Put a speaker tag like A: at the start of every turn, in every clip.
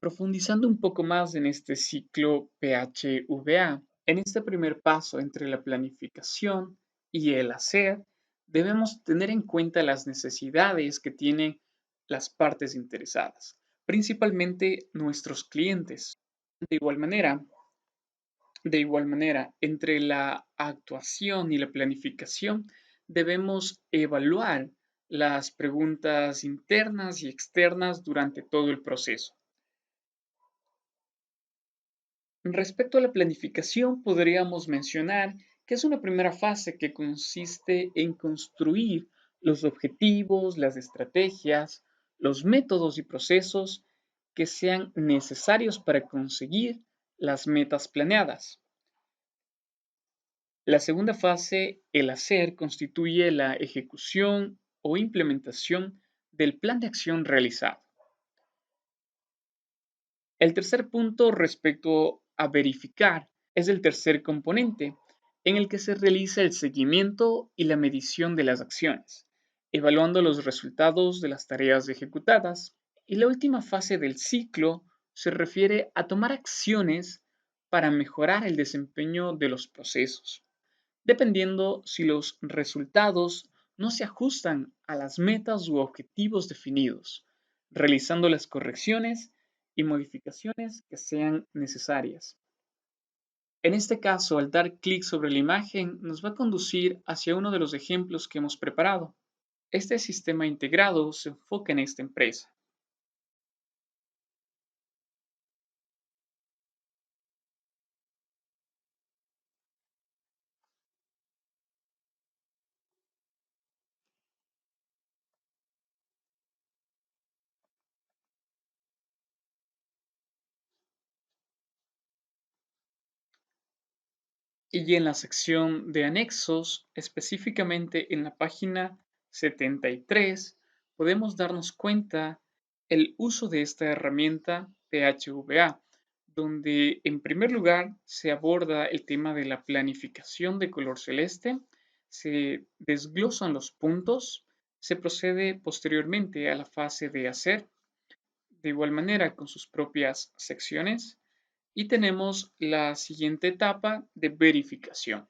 A: Profundizando un poco más en este ciclo PHVA, en este primer paso entre la planificación y el hacer, debemos tener en cuenta las necesidades que tienen las partes interesadas, principalmente nuestros clientes. De igual manera, entre la actuación y la planificación, debemos evaluar las preguntas internas y externas durante todo el proceso. Respecto a la planificación, podríamos mencionar que es una primera fase que consiste en construir los objetivos, las estrategias, los métodos y procesos que sean necesarios para conseguir las metas planeadas. La segunda fase, el hacer, constituye la ejecución o implementación del plan de acción realizado. El tercer punto respecto a verificar es el tercer componente en el que se realiza el seguimiento y la medición de las acciones, evaluando los resultados de las tareas ejecutadas. Y la última fase del ciclo se refiere a tomar acciones para mejorar el desempeño de los procesos, dependiendo si los resultados no se ajustan a las metas u objetivos definidos, realizando las correcciones y modificaciones que sean necesarias. En este caso, al dar clic sobre la imagen, nos va a conducir hacia uno de los ejemplos que hemos preparado. Este sistema integrado se enfoca en esta empresa. Y en la sección de anexos, específicamente en la página 73, podemos darnos cuenta el uso de esta herramienta PHVA, donde en primer lugar se aborda el tema de la planificación de color celeste, se desglosan los puntos, se procede posteriormente a la fase de hacer, de igual manera con sus propias secciones, y tenemos la siguiente etapa de verificación.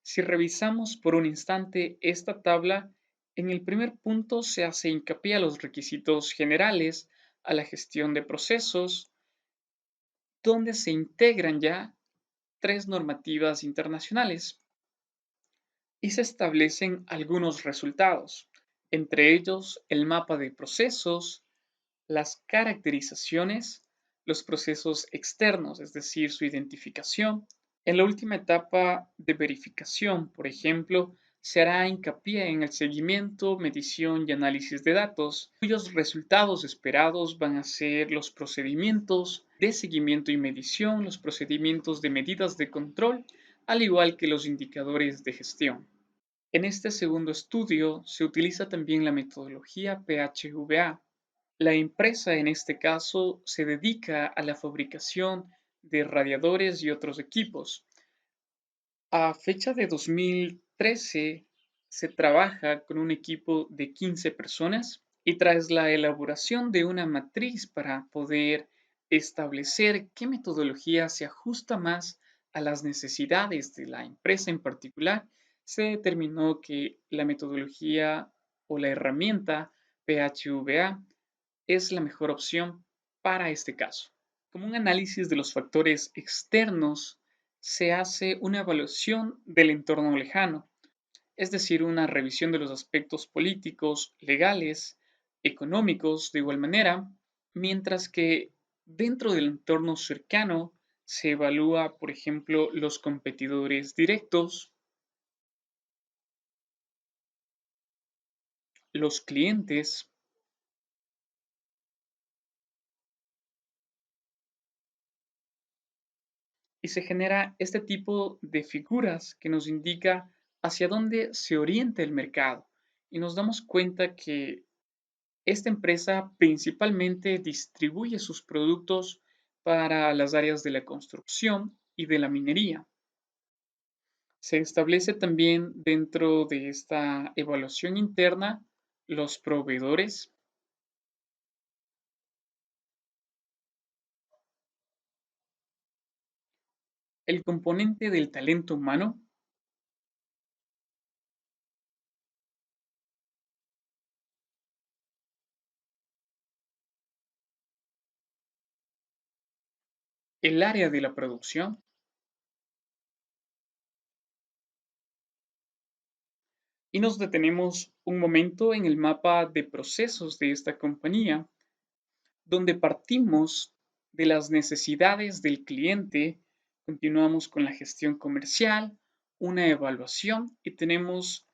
A: Si revisamos por un instante esta tabla, en el primer punto se hace hincapié a los requisitos generales, a la gestión de procesos, donde se integran ya tres normativas internacionales y se establecen algunos resultados, entre ellos el mapa de procesos, las caracterizaciones, los procesos externos, es decir, su identificación. En la última etapa de verificación, por ejemplo, se hará hincapié en el seguimiento, medición y análisis de datos, cuyos resultados esperados van a ser los procedimientos de seguimiento y medición, los procedimientos de medidas de control, al igual que los indicadores de gestión. En este segundo estudio se utiliza también la metodología PHVA. La empresa en este caso se dedica a la fabricación de radiadores y otros equipos. A fecha de 2013 se trabaja con un equipo de 15 personas y tras la elaboración de una matriz para poder establecer qué metodología se ajusta más a las necesidades de la empresa en particular, se determinó que la metodología o la herramienta PHVA es la mejor opción para este caso. Como un análisis de los factores externos, se hace una evaluación del entorno lejano, es decir, una revisión de los aspectos políticos, legales, económicos de igual manera, mientras que dentro del entorno cercano se evalúa, por ejemplo, los competidores directos, los clientes, y se genera este tipo de figuras que nos indica hacia dónde se orienta el mercado. Y nos damos cuenta que esta empresa principalmente distribuye sus productos para las áreas de la construcción y de la minería. Se establece también dentro de esta evaluación interna los proveedores El componente del talento humano, el área de la producción, y nos detenemos un momento en el mapa de procesos de esta compañía, donde partimos de las necesidades del cliente, continuamos con la gestión comercial, una evaluación y tenemos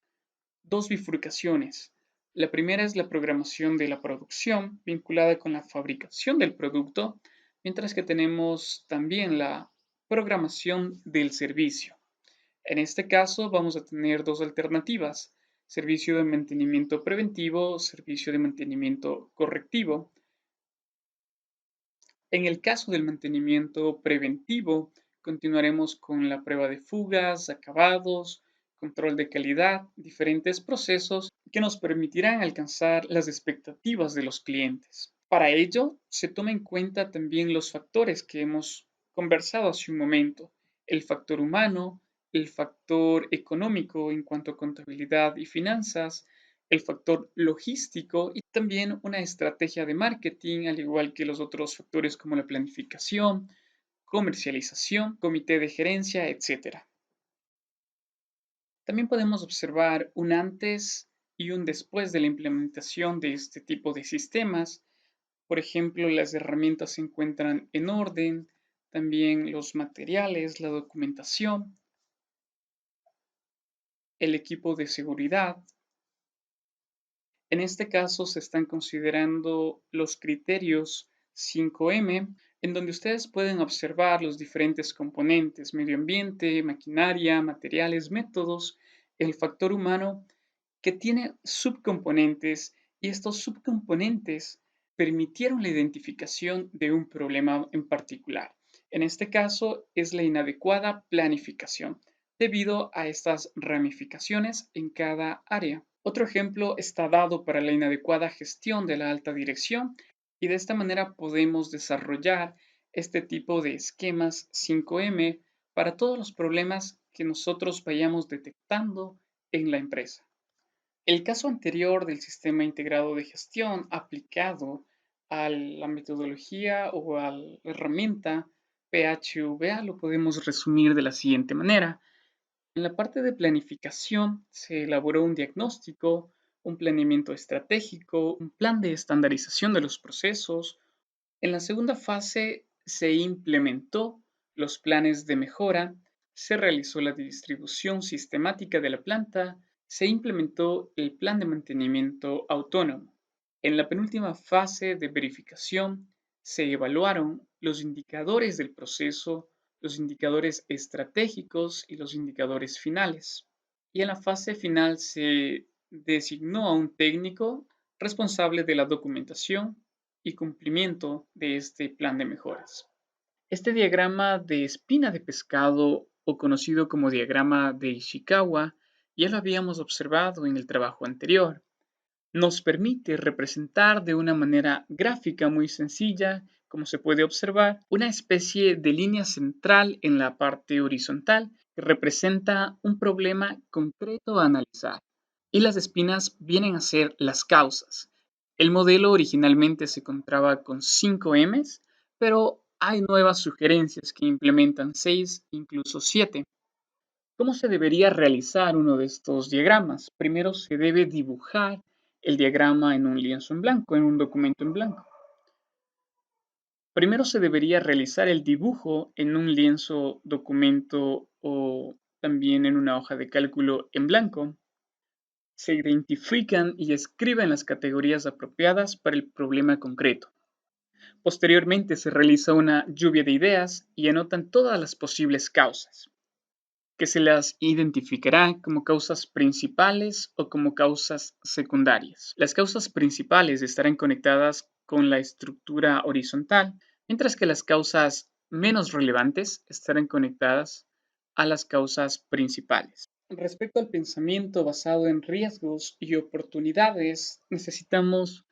A: dos bifurcaciones. La primera es la programación de la producción vinculada con la fabricación del producto, mientras que tenemos también la programación del servicio. En este caso vamos a tener dos alternativas: servicio de mantenimiento preventivo, servicio de mantenimiento correctivo. En el caso del mantenimiento preventivo, continuaremos con la prueba de fugas, acabados, control de calidad, diferentes procesos que nos permitirán alcanzar las expectativas de los clientes. Para ello, se toma en cuenta también los factores que hemos conversado hace un momento: el factor humano, el factor económico en cuanto a contabilidad y finanzas, el factor logístico y también una estrategia de marketing, al igual que los otros factores como la planificación, comercialización, comité de gerencia, etcétera. También podemos observar un antes y un después de la implementación de este tipo de sistemas. Por ejemplo, las herramientas se encuentran en orden, también los materiales, la documentación, el equipo de seguridad. En este caso se están considerando los criterios 5M, en donde ustedes pueden observar los diferentes componentes: medio ambiente, maquinaria, materiales, métodos, el factor humano, que tiene subcomponentes, y estos subcomponentes permitieron la identificación de un problema en particular. En este caso es la inadecuada planificación, debido a estas ramificaciones en cada área. Otro ejemplo está dado para la inadecuada gestión de la alta dirección, y de esta manera podemos desarrollar este tipo de esquemas 5M para todos los problemas que nosotros vayamos detectando en la empresa. El caso anterior del sistema integrado de gestión aplicado a la metodología o a la herramienta PHVA lo podemos resumir de la siguiente manera: en la parte de planificación se elaboró un diagnóstico, un planeamiento estratégico, un plan de estandarización de los procesos. En la segunda fase se implementó los planes de mejora, se realizó la distribución sistemática de la planta, se implementó el plan de mantenimiento autónomo. En la penúltima fase de verificación se evaluaron los indicadores del proceso, los indicadores estratégicos y los indicadores finales. Y en la fase final se designó a un técnico responsable de la documentación y cumplimiento de este plan de mejoras. Este diagrama de espina de pescado, o conocido como diagrama de Ishikawa, ya lo habíamos observado en el trabajo anterior. Nos permite representar de una manera gráfica muy sencilla, como se puede observar, una especie de línea central en la parte horizontal que representa un problema concreto a analizar, y las espinas vienen a ser las causas. El modelo originalmente se encontraba con 5 Ms, pero hay nuevas sugerencias que implementan 6, incluso 7. ¿Cómo se debería realizar uno de estos diagramas? Primero se debe dibujar el diagrama en un lienzo en blanco, en un documento en blanco. Primero se debería realizar el dibujo en un lienzo, documento o también en una hoja de cálculo en blanco. Se identifican y escriben las categorías apropiadas para el problema concreto. Posteriormente se realiza una lluvia de ideas y anotan todas las posibles causas, que se las identificará como causas principales o como causas secundarias. Las causas principales estarán conectadas con la estructura horizontal, mientras que las causas menos relevantes estarán conectadas a las causas principales. Respecto al pensamiento basado en riesgos y oportunidades, necesitamos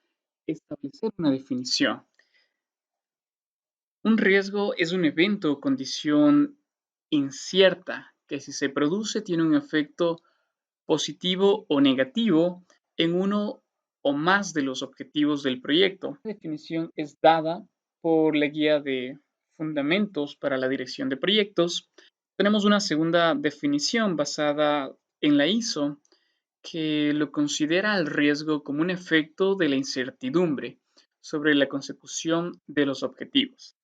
A: establecer una definición. Un riesgo es un evento o condición incierta, que si se produce tiene un efecto positivo o negativo en uno o más de los objetivos del proyecto. La definición es dada por la guía de fundamentos para la dirección de proyectos. Tenemos una segunda definición basada en la ISO que lo considera el riesgo como un efecto de la incertidumbre sobre la consecución de los objetivos.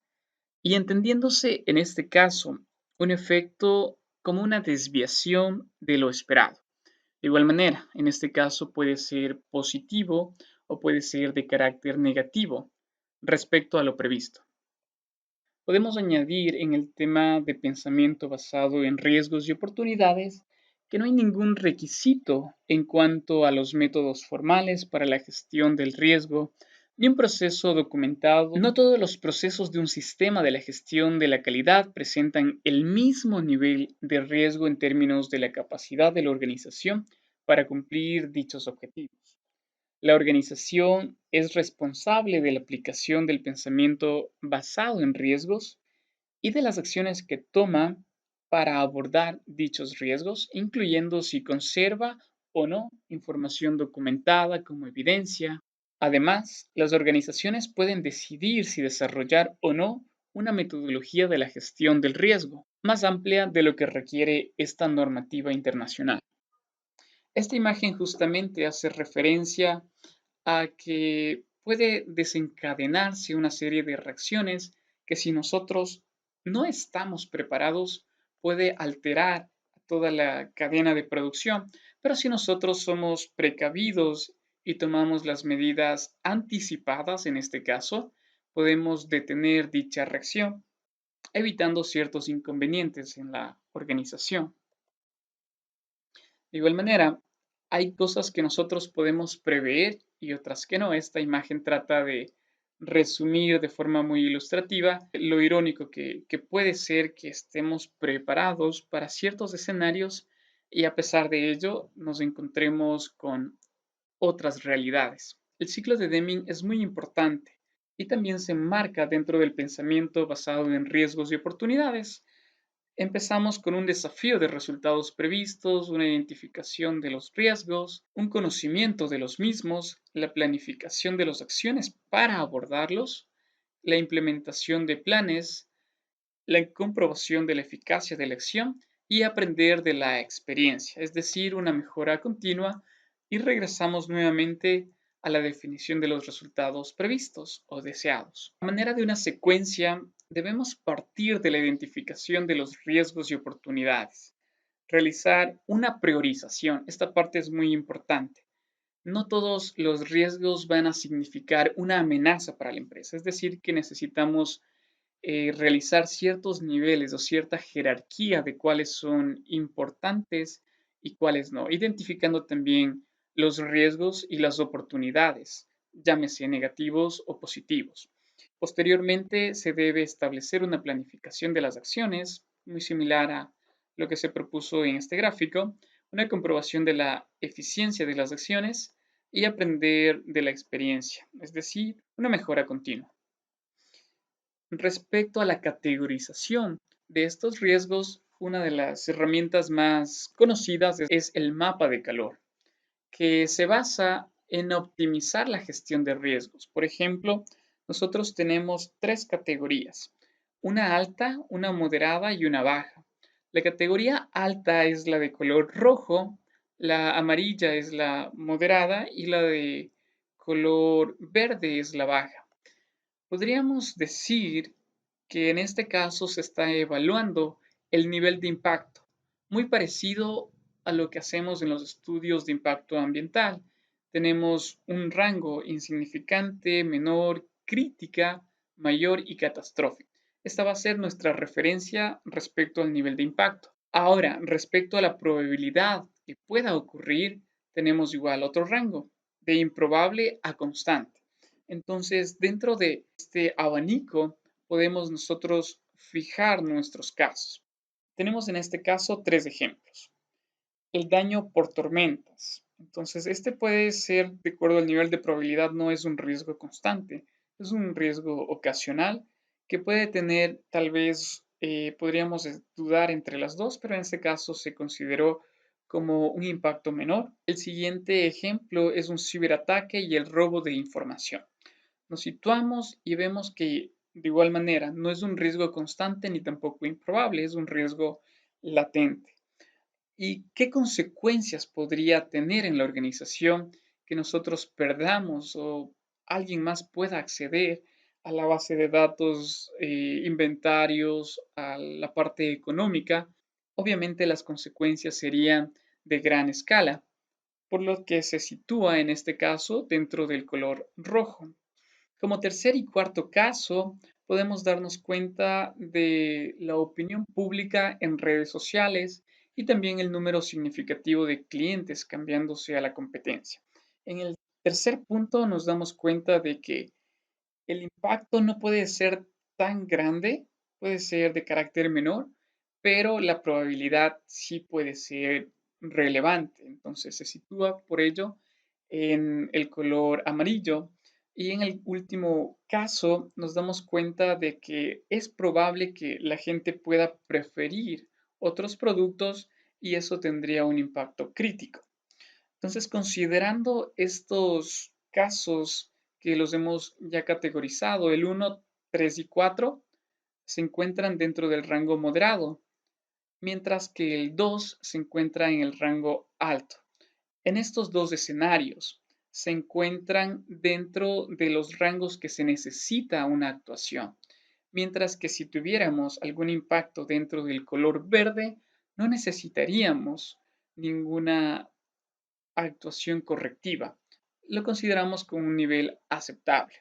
A: Y entendiéndose en este caso un efecto como una desviación de lo esperado. De igual manera, en este caso puede ser positivo o puede ser de carácter negativo respecto a lo previsto. Podemos añadir en el tema de pensamiento basado en riesgos y oportunidades que no hay ningún requisito en cuanto a los métodos formales para la gestión del riesgo ni un proceso documentado. No todos los procesos de un sistema de la gestión de la calidad presentan el mismo nivel de riesgo en términos de la capacidad de la organización para cumplir dichos objetivos. La organización es responsable de la aplicación del pensamiento basado en riesgos y de las acciones que toma para abordar dichos riesgos, incluyendo si conserva o no información documentada como evidencia. Además, las organizaciones pueden decidir si desarrollar o no una metodología de la gestión del riesgo, más amplia de lo que requiere esta normativa internacional. Esta imagen justamente hace referencia a que puede desencadenarse una serie de reacciones que si nosotros no estamos preparados puede alterar toda la cadena de producción, pero si nosotros somos precavidos y tomamos las medidas anticipadas en este caso, podemos detener dicha reacción, evitando ciertos inconvenientes en la organización. De igual manera, hay cosas que nosotros podemos prever y otras que no. Esta imagen trata de resumir de forma muy ilustrativa lo irónico que puede ser que estemos preparados para ciertos escenarios y a pesar de ello nos encontremos con otras realidades. El ciclo de Deming es muy importante y también se enmarca dentro del pensamiento basado en riesgos y oportunidades. Empezamos con un desafío de resultados previstos, una identificación de los riesgos, un conocimiento de los mismos, la planificación de las acciones para abordarlos, la implementación de planes, la comprobación de la eficacia de la acción y aprender de la experiencia, es decir, una mejora continua y regresamos nuevamente a la definición de los resultados previstos o deseados. De manera de una secuencia, debemos partir de la identificación de los riesgos y oportunidades, realizar una priorización. Esta parte es muy importante. No todos los riesgos van a significar una amenaza para la empresa, es decir, que necesitamos realizar ciertos niveles o cierta jerarquía de cuáles son importantes y cuáles no, identificando también los riesgos y las oportunidades, llámese negativos o positivos. Posteriormente, se debe establecer una planificación de las acciones, muy similar a lo que se propuso en este gráfico, una comprobación de la eficiencia de las acciones y aprender de la experiencia, es decir, una mejora continua. Respecto a la categorización de estos riesgos, una de las herramientas más conocidas es el mapa de calor, que se basa en optimizar la gestión de riesgos. Por ejemplo, nosotros tenemos tres categorías, una alta, una moderada y una baja. La categoría alta es la de color rojo, la amarilla es la moderada y la de color verde es la baja. Podríamos decir que en este caso se está evaluando el nivel de impacto, muy parecido a lo que hacemos en los estudios de impacto ambiental. Tenemos un rango insignificante, menor, crítica, mayor y catastrófico. Esta va a ser nuestra referencia respecto al nivel de impacto. Ahora, respecto a la probabilidad que pueda ocurrir, tenemos igual otro rango, de improbable a constante. Entonces, dentro de este abanico, podemos nosotros fijar nuestros casos. Tenemos en este caso tres ejemplos. El daño por tormentas. Entonces, este puede ser, de acuerdo al nivel de probabilidad, no es un riesgo constante, es un riesgo ocasional que puede tener tal vez podríamos dudar entre las dos, pero en este caso se consideró como un impacto menor. El siguiente ejemplo es un ciberataque y el robo de información. Nos situamos y vemos que de igual manera no es un riesgo constante ni tampoco improbable, es un riesgo latente. ¿Y qué consecuencias podría tener en la organización que nosotros perdamos o alguien más pueda acceder a la base de datos, inventarios, a la parte económica? Obviamente las consecuencias serían de gran escala, por lo que se sitúa en este caso dentro del color rojo. Como tercer y cuarto caso, podemos darnos cuenta de la opinión pública en redes sociales y también el número significativo de clientes cambiándose a la competencia. En el tercer punto nos damos cuenta de que el impacto no puede ser tan grande, puede ser de carácter menor, pero la probabilidad sí puede ser relevante. Entonces se sitúa por ello en el color amarillo. Y en el último caso nos damos cuenta de que es probable que la gente pueda preferir otros productos y eso tendría un impacto crítico. Entonces, considerando estos casos que los hemos ya categorizado, el 1, 3 y 4 se encuentran dentro del rango moderado, mientras que el 2 se encuentra en el rango alto. En estos dos escenarios se encuentran dentro de los rangos que se necesita una actuación, mientras que si tuviéramos algún impacto dentro del color verde, no necesitaríamos ninguna actuación correctiva. Lo consideramos como un nivel aceptable.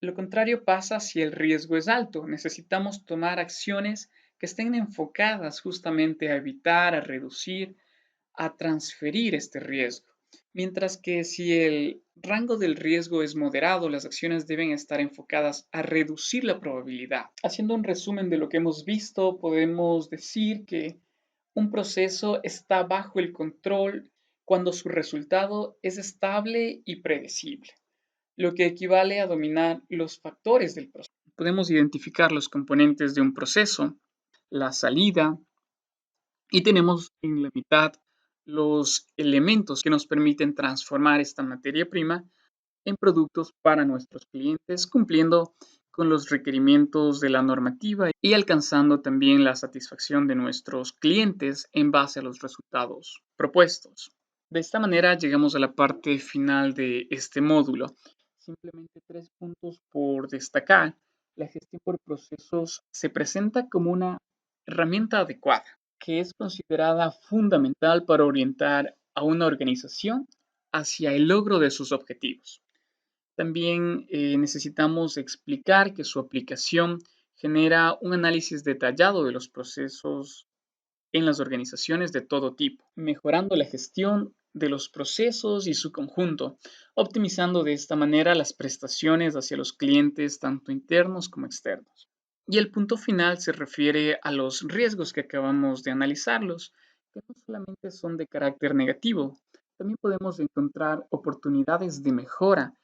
A: Lo contrario pasa si el riesgo es alto. Necesitamos tomar acciones que estén enfocadas justamente a evitar, a reducir, a transferir este riesgo. Mientras que si el rango del riesgo es moderado, las acciones deben estar enfocadas a reducir la probabilidad. Haciendo un resumen de lo que hemos visto, podemos decir que un proceso está bajo el control cuando su resultado es estable y predecible, lo que equivale a dominar los factores del proceso. Podemos identificar los componentes de un proceso, la salida, y tenemos en la mitad los elementos que nos permiten transformar esta materia prima en productos para nuestros clientes, cumpliendo con los requerimientos de la normativa y alcanzando también la satisfacción de nuestros clientes en base a los resultados propuestos. De esta manera llegamos a la parte final de este módulo. Simplemente 3 puntos por destacar. La gestión por procesos se presenta como una herramienta adecuada, que es considerada fundamental para orientar a una organización hacia el logro de sus objetivos. También necesitamos explicar que su aplicación genera un análisis detallado de los procesos en las organizaciones de todo tipo, mejorando la gestión de los procesos y su conjunto, optimizando de esta manera las prestaciones hacia los clientes tanto internos como externos. Y el punto final se refiere a los riesgos que acabamos de analizarlos, que no solamente son de carácter negativo, también podemos encontrar oportunidades de mejora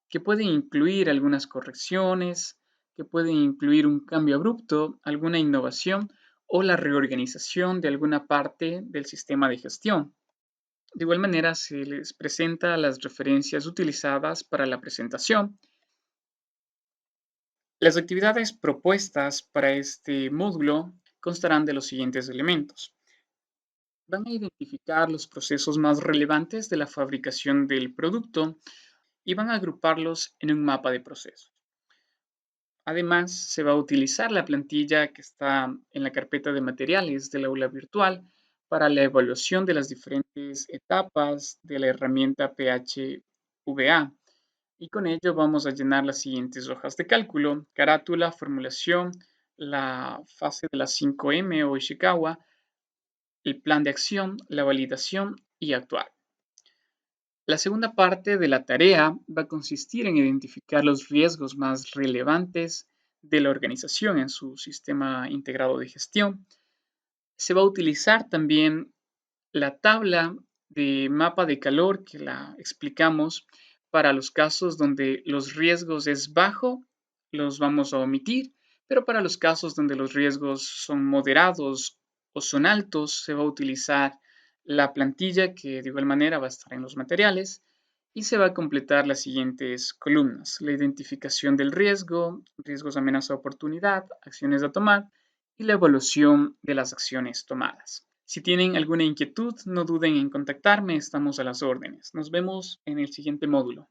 A: que pueden incluir algunas correcciones, que pueden incluir un cambio abrupto, alguna innovación o la reorganización de alguna parte del sistema de gestión. De igual manera, se les presenta las referencias utilizadas para la presentación. Las actividades propuestas para este módulo constarán de los siguientes elementos. Van a identificar los procesos más relevantes de la fabricación del producto y van a agruparlos en un mapa de procesos. Además, se va a utilizar la plantilla que está en la carpeta de materiales del aula virtual para la evaluación de las diferentes etapas de la herramienta PHVA. Y con ello vamos a llenar las siguientes hojas de cálculo: carátula, formulación, la fase de las 5M o Ishikawa, el plan de acción, la validación y actuar. La segunda parte de la tarea va a consistir en identificar los riesgos más relevantes de la organización en su sistema integrado de gestión. Se va a utilizar también la tabla de mapa de calor que la explicamos para los casos donde los riesgos es bajo, los vamos a omitir, pero para los casos donde los riesgos son moderados o son altos, se va a utilizar la plantilla que de igual manera va a estar en los materiales y se va a completar las siguientes columnas: la identificación del riesgo, riesgos, amenaza, oportunidad, acciones a tomar y la evaluación de las acciones tomadas. Si tienen alguna inquietud, no duden en contactarme, estamos a las órdenes. Nos vemos en el siguiente módulo.